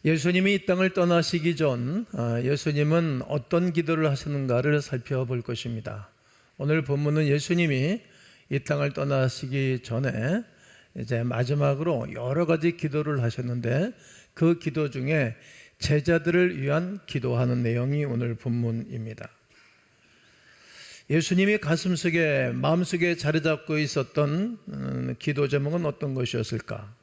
예수님이 이 땅을 떠나시기 전 예수님은 어떤 기도를 하셨는가를 살펴볼 것입니다. 오늘 본문은 예수님이 이 땅을 떠나시기 전에 이제 마지막으로 여러 가지 기도를 하셨는데, 그 기도 중에 제자들을 위한 기도하는 내용이 오늘 본문입니다. 예수님이 가슴속에, 마음속에 자리 잡고 있었던 기도 제목은 어떤 것이었을까?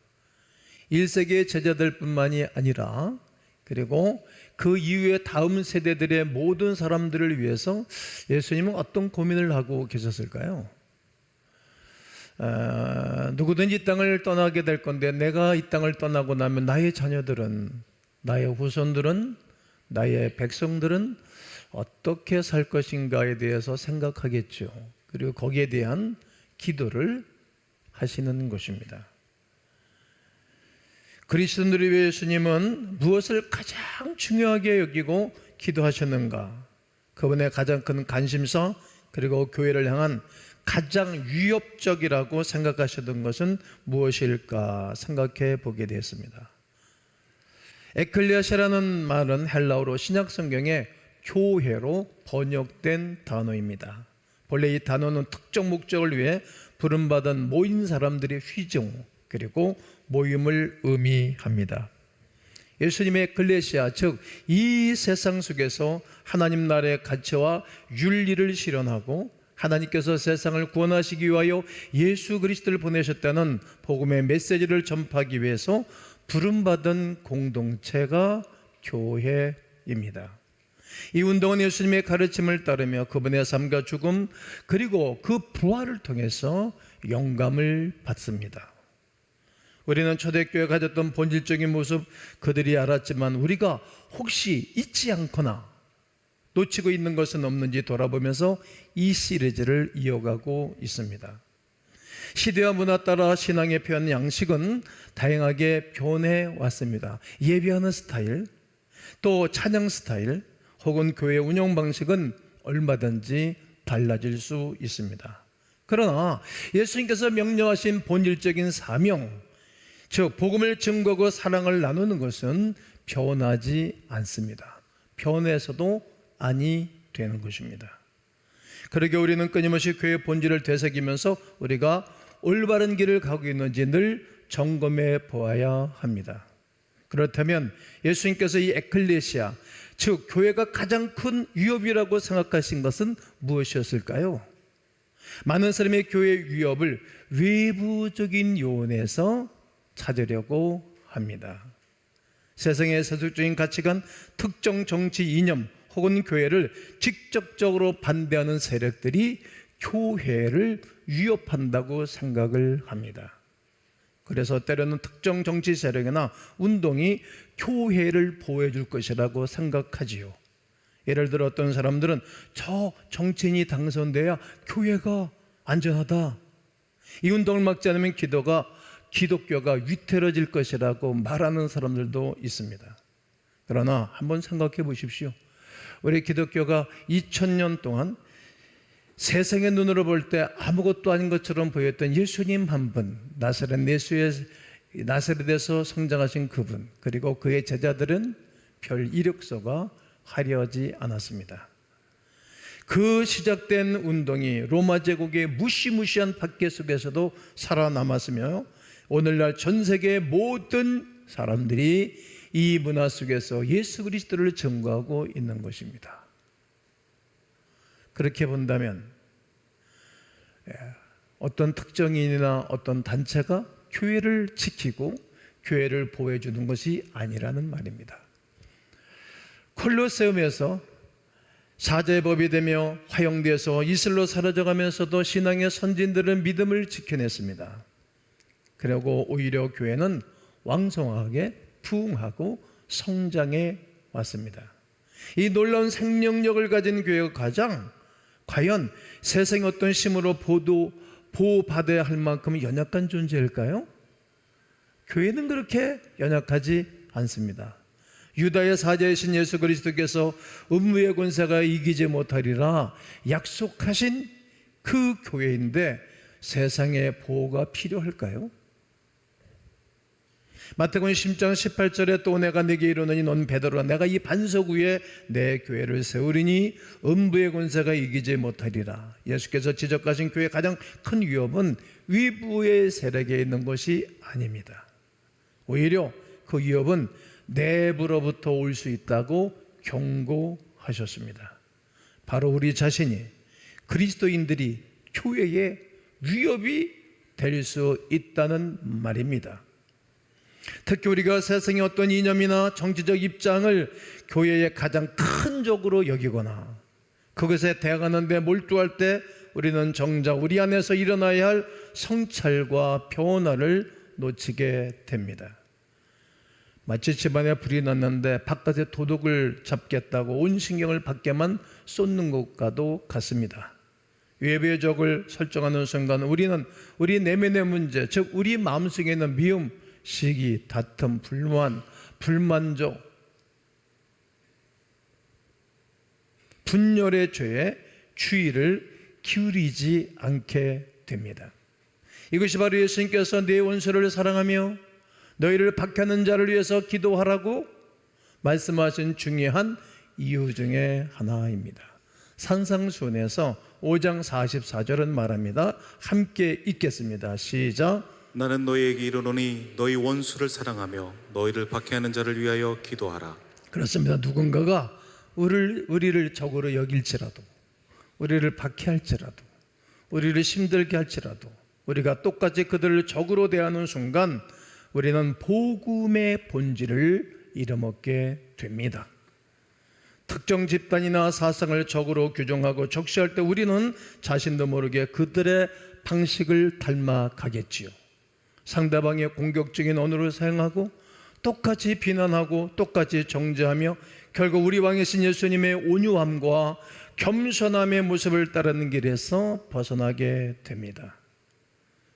1세기의 제자들뿐만이 아니라 그리고 그 이후에 다음 세대들의 모든 사람들을 위해서 예수님은 어떤 고민을 하고 계셨을까요? 누구든지 이 땅을 떠나게 될 건데, 내가 이 땅을 떠나고 나면 나의 자녀들은, 나의 후손들은, 나의 백성들은 어떻게 살 것인가에 대해서 생각하겠죠. 그리고 거기에 대한 기도를 하시는 것입니다. 그리스도인들을 위해 예수님은 무엇을 가장 중요하게 여기고 기도하셨는가? 그분의 가장 큰 관심사, 그리고 교회를 향한 가장 위협적이라고 생각하셨던 것은 무엇일까 생각해 보게 되었습니다. 에클레시아라는 말은 헬라어로 신약 성경에 교회로 번역된 단어입니다. 본래 이 단어는 특정 목적을 위해 부름받은 모인 사람들의 휘종, 그리고 모임을 의미합니다. 예수님의 에클레시아, 즉 이 세상 속에서 하나님 나라의 가치와 윤리를 실현하고 하나님께서 세상을 구원하시기 위하여 예수 그리스도를 보내셨다는 복음의 메시지를 전파하기 위해서 부름받은 공동체가 교회입니다. 이 운동은 예수님의 가르침을 따르며 그분의 삶과 죽음, 그리고 그 부활을 통해서 영감을 받습니다. 우리는 초대교회가 가졌던 본질적인 모습 그들이 알았지만, 우리가 혹시 잊지 않거나 놓치고 있는 것은 없는지 돌아보면서 이 시리즈를 이어가고 있습니다. 시대와 문화 따라 신앙의 표현 양식은 다양하게 변해 왔습니다. 예배하는 스타일, 또 찬양 스타일, 혹은 교회 운영 방식은 얼마든지 달라질 수 있습니다. 그러나 예수님께서 명령하신 본질적인 사명, 즉 복음을 증거하고 사랑을 나누는 것은 변하지 않습니다. 변해서도 아니 되는 것입니다. 그러게 우리는 끊임없이 교회의 본질을 되새기면서 우리가 올바른 길을 가고 있는지 늘 점검해 보아야 합니다. 그렇다면 예수님께서 이 에클레시아, 즉 교회가 가장 큰 위협이라고 생각하신 것은 무엇이었을까요? 많은 사람의 교회의 위협을 외부적인 요인에서 찾으려고 합니다. 세상의 세속적인 가치관, 특정 정치 이념 혹은 교회를 직접적으로 반대하는 세력들이 교회를 위협한다고 생각을 합니다. 그래서 때로는 특정 정치 세력이나 운동이 교회를 보호해 줄 것이라고 생각하지요. 예를 들어 어떤 사람들은 저 정치인이 당선돼야 교회가 안전하다, 이 운동을 막지 않으면 기독교가 위태로질 것이라고 말하는 사람들도 있습니다. 그러나 한번 생각해 보십시오. 우리 기독교가 2000년 동안 세상의 눈으로 볼 때 아무것도 아닌 것처럼 보였던 예수님 한 분, 나사렛에서 성장하신 그분, 그리고 그의 제자들은 별 이력서가 화려하지 않았습니다. 그 시작된 운동이 로마 제국의 무시무시한 박해 속에서도 살아남았으며, 오늘날 전 세계의 모든 사람들이 이 문화 속에서 예수 그리스도를 증거하고 있는 것입니다. 그렇게 본다면 어떤 특정인이나 어떤 단체가 교회를 지키고 교회를 보호해 주는 것이 아니라는 말입니다. 콜로세움에서 사제의 법이 되며 화형되어서 이슬로 사라져가면서도 신앙의 선진들은 믿음을 지켜냈습니다. 그리고 오히려 교회는 왕성하게 부흥하고 성장해 왔습니다. 이 놀라운 생명력을 가진 교회가 과연 세상의 어떤 힘으로 보호받아야 할 만큼 연약한 존재일까요? 교회는 그렇게 연약하지 않습니다. 유다의 사자이신 예수 그리스도께서 음부의 권세가 이기지 못하리라 약속하신 그 교회인데 세상의 보호가 필요할까요? 마태복음 10장 18절에 또 내가 네게 이르노니 넌 베드로라 내가 이 반석 위에 내 교회를 세우리니 음부의 권세가 이기지 못하리라. 예수께서 지적하신 교회의 가장 큰 위협은 위부의 세력에 있는 것이 아닙니다. 오히려 그 위협은 내부로부터 올 수 있다고 경고하셨습니다. 바로 우리 자신이, 그리스도인들이 교회의 위협이 될 수 있다는 말입니다. 특히 우리가 세상의 어떤 이념이나 정치적 입장을 교회의 가장 큰 적으로 여기거나 그것에 대항하는 데 몰두할 때 우리는 정작 우리 안에서 일어나야 할 성찰과 변화를 놓치게 됩니다. 마치 집안에 불이 났는데 바깥에 도둑을 잡겠다고 온 신경을 밖에만 쏟는 것과도 같습니다. 외부의 적을 설정하는 순간 우리는 우리 내면의 문제, 즉 우리 마음속에 있는 미움, 시기, 다툼, 불만, 불만족, 분열의 죄에 주의를 기울이지 않게 됩니다. 이것이 바로 예수님께서 내 원수를 사랑하며 너희를 박해하는 자를 위해서 기도하라고 말씀하신 중요한 이유 중에 하나입니다. 산상수훈에서 5장 44절은 말합니다. 함께 읽겠습니다. 시작. 나는 너희에게 이르노니 너희 원수를 사랑하며 너희를 박해하는 자를 위하여 기도하라. 그렇습니다. 누군가가 우리를 적으로 여길지라도, 우리를 박해할지라도, 우리를 힘들게 할지라도 우리가 똑같이 그들을 적으로 대하는 순간 우리는 복음의 본질을 잃어먹게 됩니다. 특정 집단이나 사상을 적으로 규정하고 적시할 때 우리는 자신도 모르게 그들의 방식을 닮아가겠지요. 상대방의 공격적인 언어를 사용하고 똑같이 비난하고 똑같이 정죄하며 결국 우리 왕이신 예수님의 온유함과 겸손함의 모습을 따르는 길에서 벗어나게 됩니다.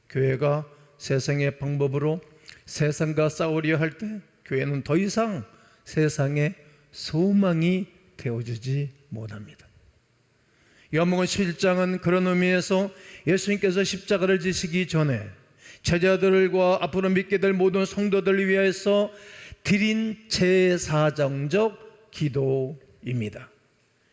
교회가 세상의 방법으로 세상과 싸우려 할 때 교회는 더 이상 세상의 소망이 되어주지 못합니다. 요한복음 11장은 그런 의미에서 예수님께서 십자가를 지시기 전에 제자들과 앞으로 믿게 될 모든 성도들을 위해서 드린 제사정적 기도입니다.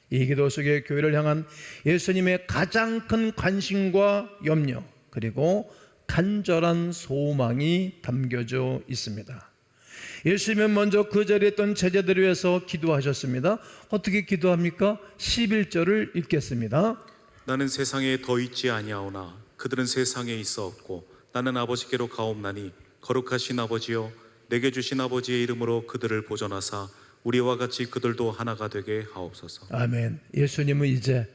이 기도 속에 교회를 향한 예수님의 가장 큰 관심과 염려 그리고 간절한 소망이 담겨져 있습니다. 예수님은 먼저 그 자리에 있던 제자들을 위해서 기도하셨습니다. 어떻게 기도합니까? 11절을 읽겠습니다. 나는 세상에 더 있지 아니하오나 그들은 세상에 있어 없고 나는 아버지께로 가옵나니 거룩하신 아버지여 내게 주신 아버지의 이름으로 그들을 보존하사 우리와 같이 그들도 하나가 되게 하옵소서. 아멘. 예수님은 이제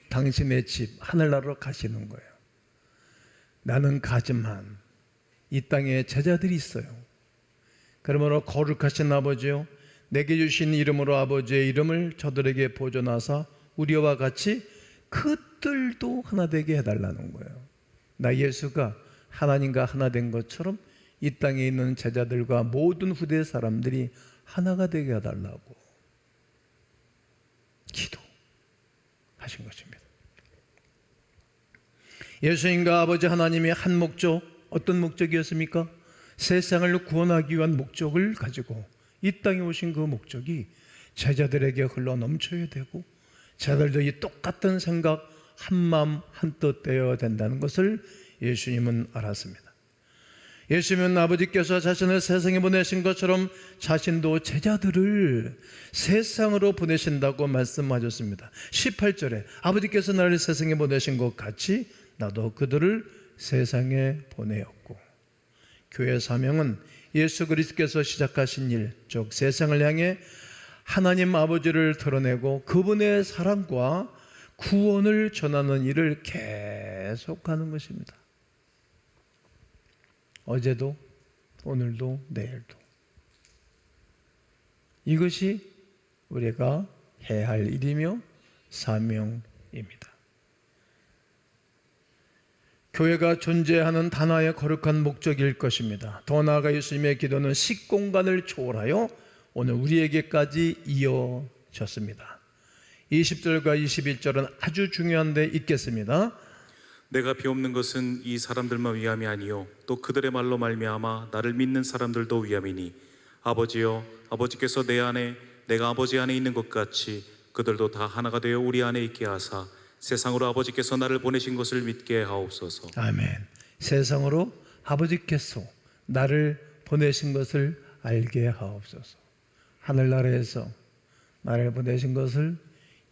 당신의 집 하늘나라로 가시는 거예요. 나는 가지만 이 땅에 제자들이 있어요. 그러므로 거룩하신 아버지요 내게 주신 이름으로 아버지의 이름을 저들에게 보존하사 우리와 같이 그들도 하나 되게 해달라는 거예요. 나 예수가 하나님과 하나 된 것처럼 이 땅에 있는 제자들과 모든 후대 사람들이 하나가 되게 해달라고 기도하신 것입니다. 예수님과 아버지 하나님의 한 목적, 어떤 목적이었습니까? 세상을 구원하기 위한 목적을 가지고 이 땅에 오신 그 목적이 제자들에게 흘러 넘쳐야 되고 제자들도 이 똑같은 생각 한마음 한뜻 되어야 된다는 것을 예수님은 알았습니다. 예수님은 아버지께서 자신을 세상에 보내신 것처럼 자신도 제자들을 세상으로 보내신다고 말씀하셨습니다. 18절에 아버지께서 나를 세상에 보내신 것 같이 나도 그들을 세상에 보내었고, 교회 사명은 예수 그리스도께서 시작하신 일, 즉 세상을 향해 하나님 아버지를 드러내고 그분의 사랑과 구원을 전하는 일을 계속하는 것입니다. 어제도 오늘도 내일도 이것이 우리가 해야 할 일이며 사명입니다. 교회가 존재하는 단아의 거룩한 목적일 것입니다. 더 나아가 예수님의 기도는 식공간을 초월하여 오늘 우리에게까지 이어졌습니다. 20절과 21절은 아주 중요한데 읽겠습니다. 내가 비옵는 것은 이 사람들만 위함이 아니요 또 그들의 말로 말미암아 나를 믿는 사람들도 위함이니 아버지여 아버지께서 내 안에 내가 아버지 안에 있는 것 같이 그들도 다 하나가 되어 우리 안에 있게 하사 세상으로 아버지께서 나를 보내신 것을 믿게 하옵소서. 아멘. 세상으로 아버지께서 나를 보내신 것을 알게 하옵소서. 하늘나라에서 나를 보내신 것을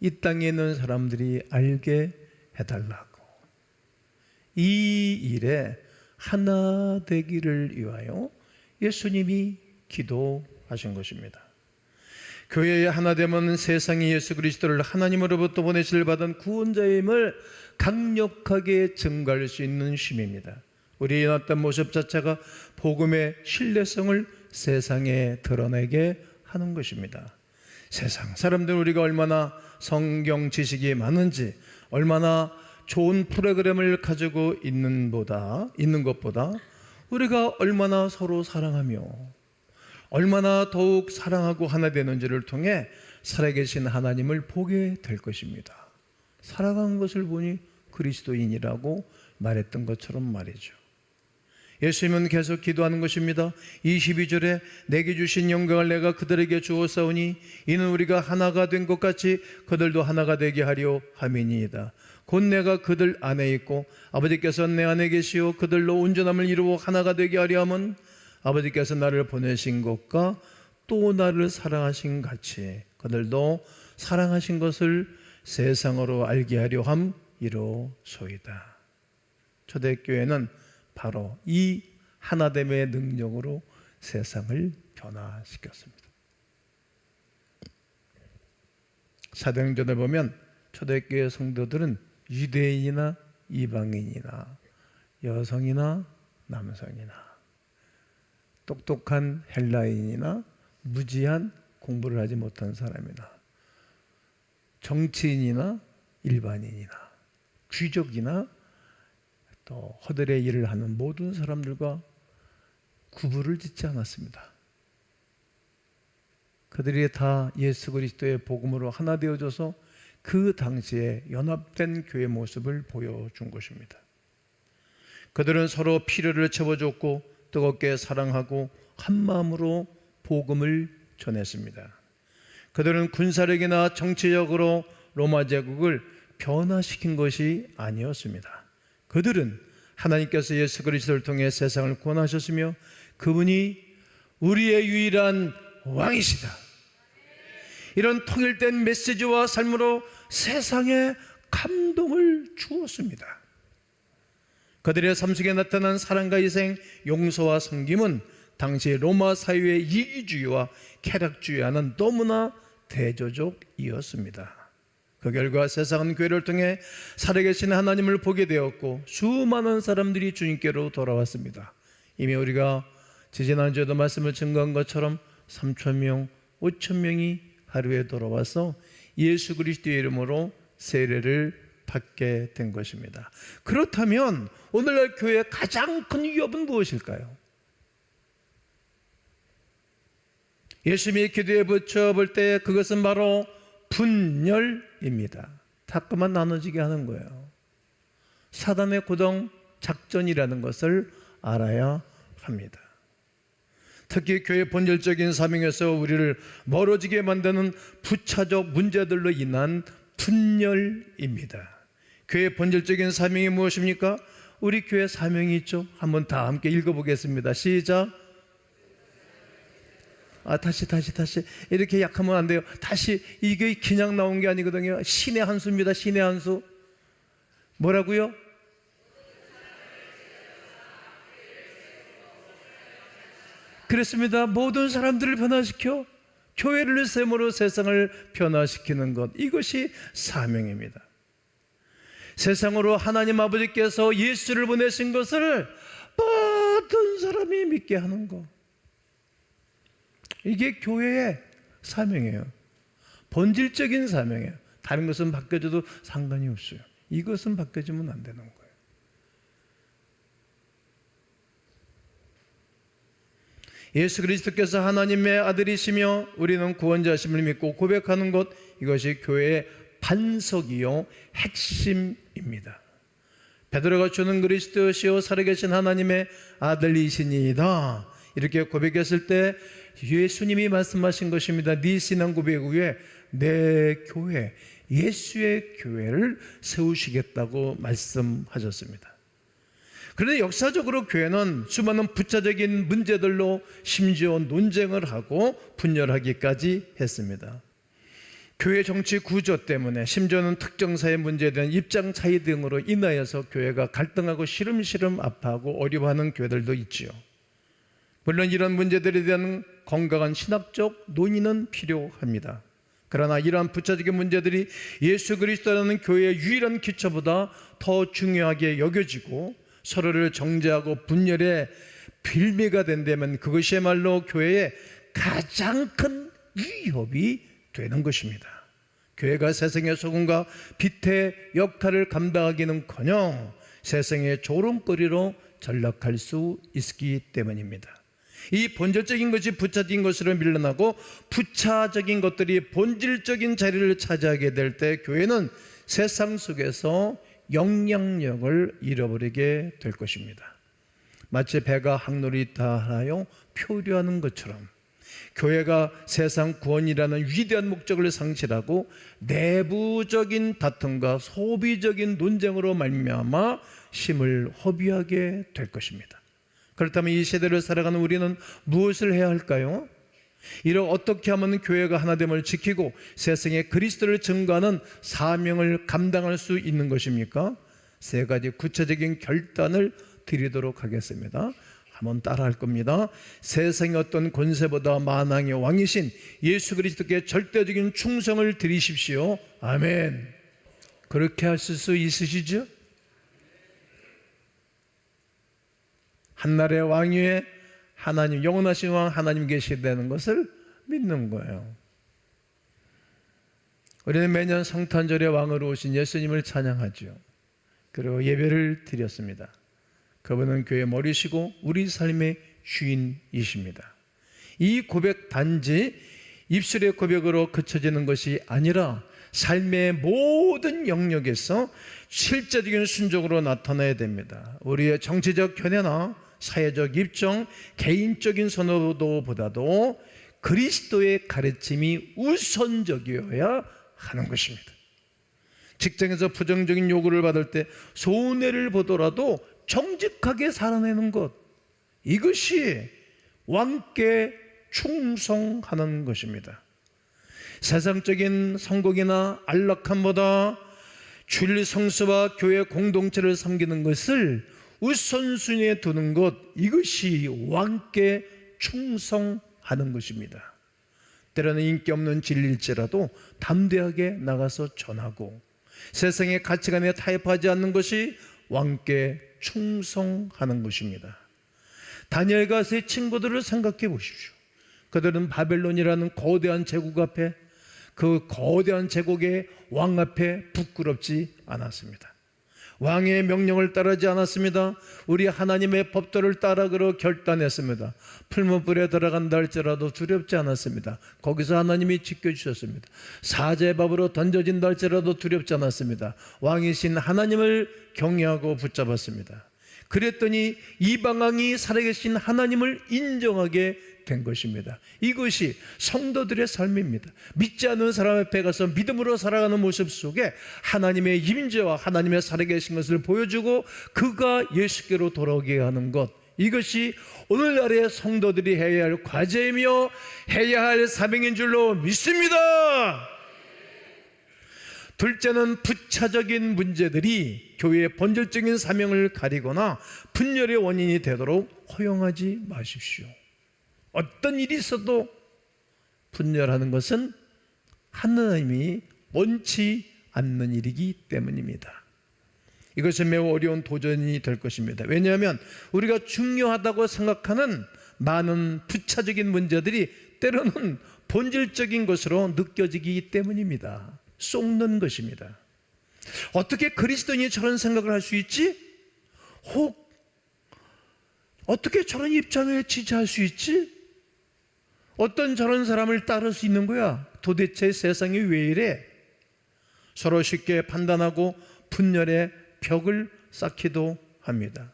이 땅에 있는 사람들이 알게 해달라고. 이 일에 하나 되기를 위하여 예수님이 기도하신 것입니다. 교회의 하나됨은 세상이 예수 그리스도를 하나님으로부터 보내실 받은 구원자임을 강력하게 증거할 수 있는 쉼입니다. 우리의 연합된 모습 자체가 복음의 신뢰성을 세상에 드러내게 하는 것입니다. 세상 사람들 우리가 얼마나 성경 지식이 많은지, 얼마나 좋은 프로그램을 가지고 있는 것보다 우리가 얼마나 서로 사랑하며 얼마나 더욱 사랑하고 하나 되는지를 통해 살아계신 하나님을 보게 될 것입니다. 사랑한 것을 보니 그리스도인이라고 말했던 것처럼 말이죠. 예수님은 계속 기도하는 것입니다. 22절에 내게 주신 영광을 내가 그들에게 주었사오니 이는 우리가 하나가 된 것 같이 그들도 하나가 되게 하려 함이니이다. 곧 내가 그들 안에 있고 아버지께서 내 안에 계시오 그들로 온전함을 이루어 하나가 되게 하려 함은 아버지께서 나를 보내신 것과 또 나를 사랑하신 같이 그들도 사랑하신 것을 세상으로 알게 하려 함이로소이다. 초대교회는 바로 이 하나됨의 능력으로 세상을 변화시켰습니다. 사도행전을 보면 초대교회 성도들은 유대인이나 이방인이나 여성이나 남성이나 똑똑한 헬라인이나 무지한 공부를 하지 못한 사람이나 정치인이나 일반인이나 귀족이나 또 허들의 일을 하는 모든 사람들과 구분을 짓지 않았습니다. 그들이 다 예수 그리스도의 복음으로 하나 되어져서 그 당시에 연합된 교회 모습을 보여준 것입니다. 그들은 서로 필요를 채워줬고 뜨겁게 사랑하고 한마음으로 복음을 전했습니다. 그들은 군사력이나 정치적으로 로마 제국을 변화시킨 것이 아니었습니다. 그들은 하나님께서 예수 그리스도를 통해 세상을 구원하셨으며 그분이 우리의 유일한 왕이시다. 이런 통일된 메시지와 삶으로 세상에 감동을 주었습니다. 그들의 삶 속에 나타난 사랑과 희생, 용서와 섬김은 당시 로마 사회의 이기주의와 쾌락주의와는 너무나 대조적이었습니다. 그 결과 세상은 교회를 통해 살아계신 하나님을 보게 되었고 수많은 사람들이 주님께로 돌아왔습니다. 이미 우리가 지지난주에도 말씀을 증거한 것처럼 3,000명, 5,000명이 하루에 돌아와서 예수 그리스도의 이름으로 세례를 받게 된 것입니다. 그렇다면 오늘날 교회의 가장 큰 위협은 무엇일까요? 예수님의 기도에 붙여볼 때 그것은 바로 분열입니다. 자꾸만 나눠지게 하는 거예요. 사단의 고정 작전이라는 것을 알아야 합니다. 특히 교회의 본질적인 사명에서 우리를 멀어지게 만드는 부차적 문제들로 인한 분열입니다. 교회의 본질적인 사명이 무엇입니까? 우리 교회 사명이 있죠. 한번 다 함께 읽어보겠습니다. 시작. 다시 이렇게 약하면 안 돼요. 다시. 이게 그냥 나온 게 아니거든요. 신의 한 수입니다. 신의 한 수. 뭐라고요? 그렇습니다. 모든 사람들을 변화시켜 교회를 세모로 세상을 변화시키는 것, 이것이 사명입니다. 세상으로 하나님 아버지께서 예수를 보내신 것을 모든 사람이 믿게 하는 것, 이게 교회의 사명이에요. 본질적인 사명이에요. 다른 것은 바뀌어져도 상관이 없어요. 이것은 바뀌어지면 안 되는 거예요. 예수 그리스도께서 하나님의 아들이시며 우리는 구원자심을 믿고 고백하는 것, 이것이 교회의 반석이요 핵심입니다. 베드로가 주는 그리스도시요 살아계신 하나님의 아들이시니이다 이렇게 고백했을 때 예수님이 말씀하신 것입니다. 네 신앙 고백 후에 내 교회, 예수의 교회를 세우시겠다고 말씀하셨습니다. 그런데 역사적으로 교회는 수많은 부차적인 문제들로 심지어 논쟁을 하고 분열하기까지 했습니다. 교회 정치 구조 때문에 심지어는 특정 사회 문제에 대한 입장 차이 등으로 인하여서 교회가 갈등하고 시름시름 아파하고 어려워하는 교회들도 있지요. 물론 이런 문제들에 대한 건강한 신학적 논의는 필요합니다. 그러나 이러한 부차적인 문제들이 예수 그리스도라는 교회의 유일한 기초보다 더 중요하게 여겨지고 서로를 정죄하고 분열의 빌미가 된다면 그것이야말로 교회의 가장 큰 위협이 되는 것입니다. 교회가 세상의 소금과 빛의 역할을 감당하기는커녕 세상의 조롱거리로 전락할 수 있기 때문입니다. 이 본질적인 것이 부차적인 것으로 밀려나고 부차적인 것들이 본질적인 자리를 차지하게 될 때 교회는 세상 속에서 영향력을 잃어버리게 될 것입니다. 마치 배가 항로를 다하여 표류하는 것처럼 교회가 세상 구원이라는 위대한 목적을 상실하고 내부적인 다툼과 소비적인 논쟁으로 말미암아 힘을 허비하게 될 것입니다. 그렇다면 이 시대를 살아가는 우리는 무엇을 해야 할까요? 이를 어떻게 하면 교회가 하나됨을 지키고 세상에 그리스도를 증거하는 사명을 감당할 수 있는 것입니까? 세 가지 구체적인 결단을 드리도록 하겠습니다. 한번 따라할 겁니다. 세상의 어떤 권세보다 만왕의 왕이신 예수 그리스도께 절대적인 충성을 드리십시오. 아멘. 그렇게 하실 수 있으시죠? 한나라의 왕 위에 하나님, 영원하신 왕 하나님 계시다는 것을 믿는 거예요. 우리는 매년 성탄절에 왕으로 오신 예수님을 찬양하죠. 그리고 예배를 드렸습니다. 그분은 교회의 머리시고 우리 삶의 주인이십니다. 이 고백 단지 입술의 고백으로 그쳐지는 것이 아니라 삶의 모든 영역에서 실제적인 순종으로 나타나야 됩니다. 우리의 정치적 견해나 사회적 입장, 개인적인 선호도보다도 그리스도의 가르침이 우선적이어야 하는 것입니다. 직장에서 부정적인 요구를 받을 때 손해를 보더라도 정직하게 살아내는 것, 이것이 왕께 충성하는 것입니다. 세상적인 성공이나 안락함보다 주일 성수와 교회 공동체를 섬기는 것을 우선순위에 두는 것, 이것이 왕께 충성하는 것입니다. 때로는 인기 없는 진리일지라도 담대하게 나가서 전하고 세상의 가치관에 타협하지 않는 것이 왕께 충성하는 것입니다. 다니엘과 세 친구들을 생각해 보십시오. 그들은 바벨론이라는 거대한 제국 앞에, 그 거대한 제국의 왕 앞에 부끄럽지 않았습니다. 왕의 명령을 따르지 않았습니다. 우리 하나님의 법도를 따르기로 결단했습니다. 풀무불에 들어간다 할지라도 두렵지 않았습니다. 거기서 하나님이 지켜주셨습니다. 사제의 밥으로 던져진다 할지라도 두렵지 않았습니다. 왕이신 하나님을 경외하고 붙잡았습니다. 그랬더니 이방왕이 살아계신 하나님을 인정하게 된 것입니다. 이것이 성도들의 삶입니다. 믿지 않는 사람 앞에 가서 믿음으로 살아가는 모습 속에 하나님의 임재와 하나님의 살아계신 것을 보여주고 그가 예수께로 돌아오게 하는 것, 이것이 오늘날의 성도들이 해야 할 과제이며 해야 할 사명인 줄로 믿습니다. 둘째는 부차적인 문제들이 교회의 본질적인 사명을 가리거나 분열의 원인이 되도록 허용하지 마십시오. 어떤 일이 있어도 분열하는 것은 하나님이 원치 않는 일이기 때문입니다. 이것은 매우 어려운 도전이 될 것입니다. 왜냐하면 우리가 중요하다고 생각하는 많은 부차적인 문제들이 때로는 본질적인 것으로 느껴지기 때문입니다. 속는 것입니다. 어떻게 그리스도인이 저런 생각을 할 수 있지? 혹 어떻게 저런 입장을 지지할 수 있지? 어떤 저런 사람을 따를 수 있는 거야? 도대체 세상이 왜 이래? 서로 쉽게 판단하고 분열의 벽을 쌓기도 합니다.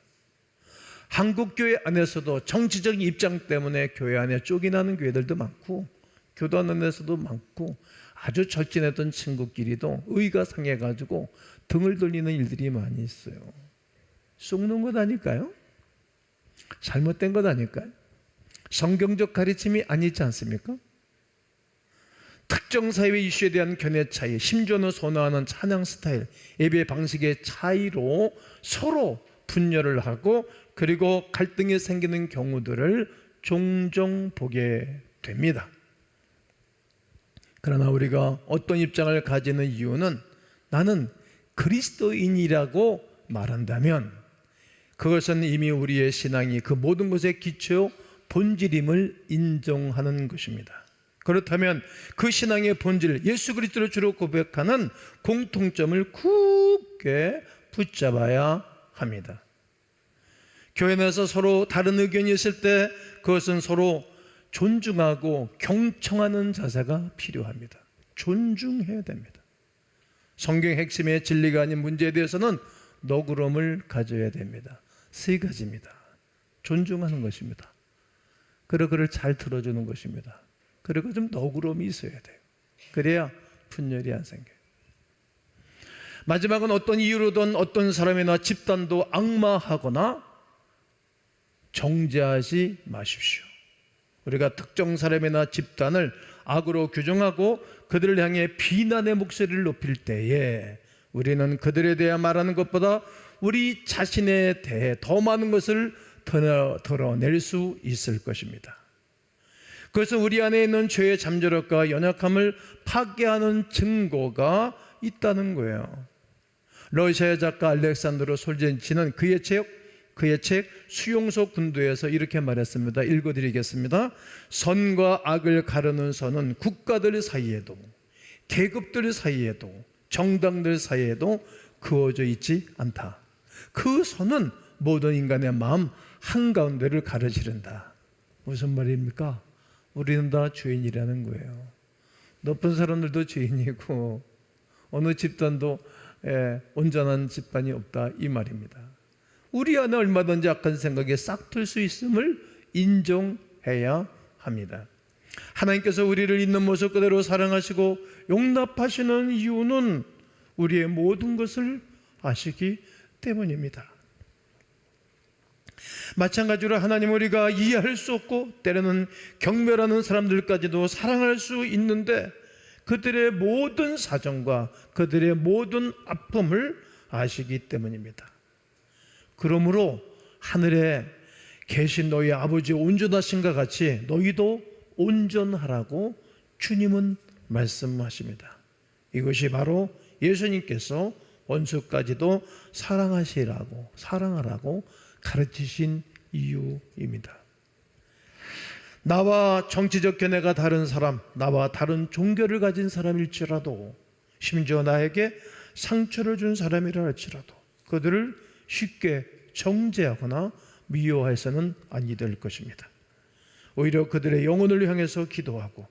한국교회 안에서도 정치적 입장 때문에 교회 안에 쪽이 나는 교회들도 많고, 교단 안에서도 많고, 아주 절친했던 친구끼리도 의가 상해가지고 등을 돌리는 일들이 많이 있어요. 쑥는 것 아닐까요? 잘못된 것 아닐까요? 성경적 가르침이 아니지 않습니까? 특정 사회 이슈에 대한 견해 차이, 심지어는 선호하는 찬양 스타일, 예배 방식의 차이로 서로 분열을 하고, 그리고 갈등이 생기는 경우들을 종종 보게 됩니다. 그러나 우리가 어떤 입장을 가지는 이유는 나는 그리스도인이라고 말한다면 그것은 이미 우리의 신앙이 그 모든 것의 기초 본질임을 인정하는 것입니다. 그렇다면 그 신앙의 본질, 예수 그리스도를 주로 고백하는 공통점을 굳게 붙잡아야 합니다. 교회 내에서 서로 다른 의견이 있을 때 그것은 서로 존중하고 경청하는 자세가 필요합니다. 존중해야 됩니다. 성경 핵심의 진리가 아닌 문제에 대해서는 너그러움을 가져야 됩니다. 세 가지입니다. 존중하는 것입니다. 그리고 그를 잘 들어주는 것입니다. 그리고 좀 너그러움이 있어야 돼요. 그래야 분열이 안 생겨요. 마지막은 어떤 이유로든 어떤 사람이나 집단도 악마하거나 정죄하지 마십시오. 우리가 특정 사람이나 집단을 악으로 규정하고 그들을 향해 비난의 목소리를 높일 때에 우리는 그들에 대해 말하는 것보다 우리 자신에 대해 더 많은 것을 드러낼 수 있을 것입니다. 그래서 우리 안에 있는 죄의 잠재력과 연약함을 파괴하는 증거가 있다는 거예요. 러시아의 작가 알렉산드로 솔젠치는 그의 책 수용소 군도에서 이렇게 말했습니다. 읽어드리겠습니다. 선과 악을 가르는 선은 국가들 사이에도, 계급들 사이에도, 정당들 사이에도 그어져 있지 않다. 그 선은 모든 인간의 마음 한가운데를 가르치른다. 무슨 말입니까? 우리는 다 죄인이라는 거예요. 높은 사람들도 죄인이고 어느 집단도 온전한 집단이 없다, 이 말입니다. 우리 안에 얼마든지 악한 생각에 싹틀 수 있음을 인정해야 합니다. 하나님께서 우리를 있는 모습 그대로 사랑하시고 용납하시는 이유는 우리의 모든 것을 아시기 때문입니다. 마찬가지로 하나님 우리가 이해할 수 없고 때로는 경멸하는 사람들까지도 사랑할 수 있는데 그들의 모든 사정과 그들의 모든 아픔을 아시기 때문입니다. 그러므로 하늘에 계신 너희 아버지 온전하신가 같이 너희도 온전하라고 주님은 말씀하십니다. 이것이 바로 예수님께서 원수까지도 사랑하라고 가르치신 이유입니다. 나와 정치적 견해가 다른 사람, 나와 다른 종교를 가진 사람일지라도, 심지어 나에게 상처를 준 사람이라 할지라도 그들을 쉽게 정죄하거나 미워해서는 아니 될 것입니다. 오히려 그들의 영혼을 향해서 기도하고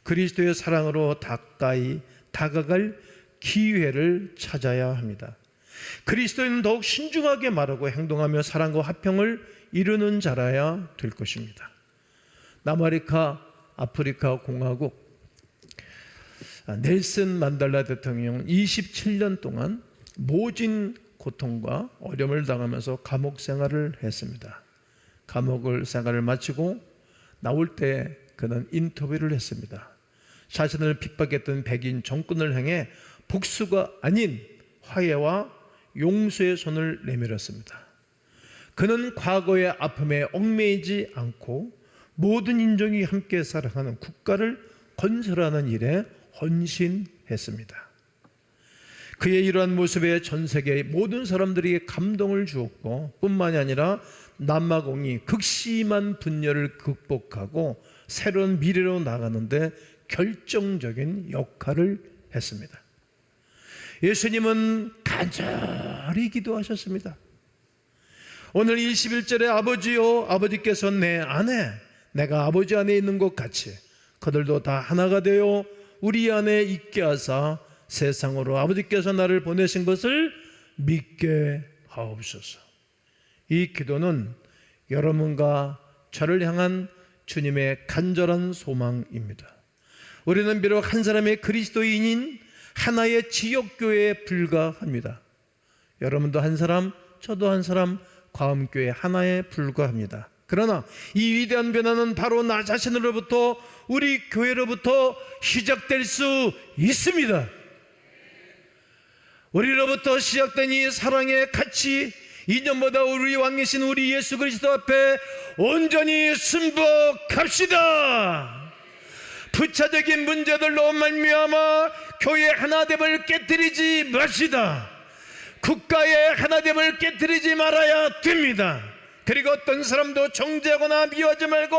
그리스도의 사랑으로 가까이 다가갈 기회를 찾아야 합니다. 그리스도인은 더욱 신중하게 말하고 행동하며 사랑과 화평을 이루는 자라야 될 것입니다. 아프리카 공화국 넬슨 만델라 대통령은 27년 동안 모진 고통과 어려움을 당하면서 감옥 생활을 했습니다. 감옥 생활을 마치고 나올 때 그는 인터뷰를 했습니다. 자신을 핍박했던 백인 정권을 향해 복수가 아닌 화해와 용서의 손을 내밀었습니다. 그는 과거의 아픔에 얽매이지 않고 모든 인종이 함께 살아가는 국가를 건설하는 일에 헌신했습니다. 그의 이러한 모습에 전 세계의 모든 사람들이 감동을 주었고 뿐만이 아니라 남마공이 극심한 분열을 극복하고 새로운 미래로 나가는데 결정적인 역할을 했습니다. 예수님은 간절히 기도하셨습니다. 오늘 21절에 아버지요, 아버지께서 내 안에 내가 아버지 안에 있는 것 같이 그들도 다 하나가 되어 우리 안에 있게 하사 세상으로 아버지께서 나를 보내신 것을 믿게 하옵소서. 이 기도는 여러분과 저를 향한 주님의 간절한 소망입니다. 우리는 비록 한 사람의 그리스도인인 하나의 지역교회에 불과합니다. 여러분도 한 사람, 저도 한 사람, 과음교회 하나에 불과합니다. 그러나 이 위대한 변화는 바로 나 자신으로부터, 우리 교회로부터 시작될 수 있습니다. 우리로부터 시작된 이 사랑의 가치, 이전보다 우리 왕이신 우리 예수 그리스도 앞에 온전히 순복합시다. 부차적인 문제들로 말미암아 교회 하나됨을 깨뜨리지 맙시다. 국가의 하나됨을 깨뜨리지 말아야 됩니다. 그리고 어떤 사람도 정죄하거나 미워하지 말고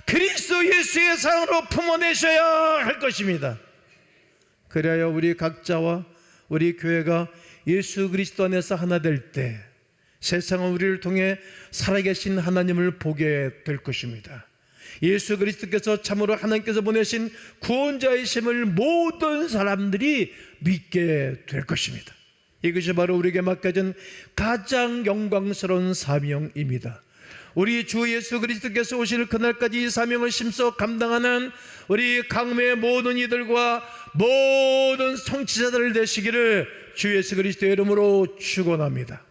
그리스도 예수의 사랑으로 품어내셔야 할 것입니다. 그래야 우리 각자와 우리 교회가 예수 그리스도 안에서 하나 될 때 세상은 우리를 통해 살아계신 하나님을 보게 될 것입니다. 예수 그리스도께서 참으로 하나님께서 보내신 구원자이심을 모든 사람들이 믿게 될 것입니다. 이것이 바로 우리에게 맡겨진 가장 영광스러운 사명입니다. 우리 주 예수 그리스도께서 오실 그날까지 이 사명을 심써 감당하는 우리 강매의 모든 이들과 모든 성취자들 되시기를 주 예수 그리스도의 이름으로 축원합니다.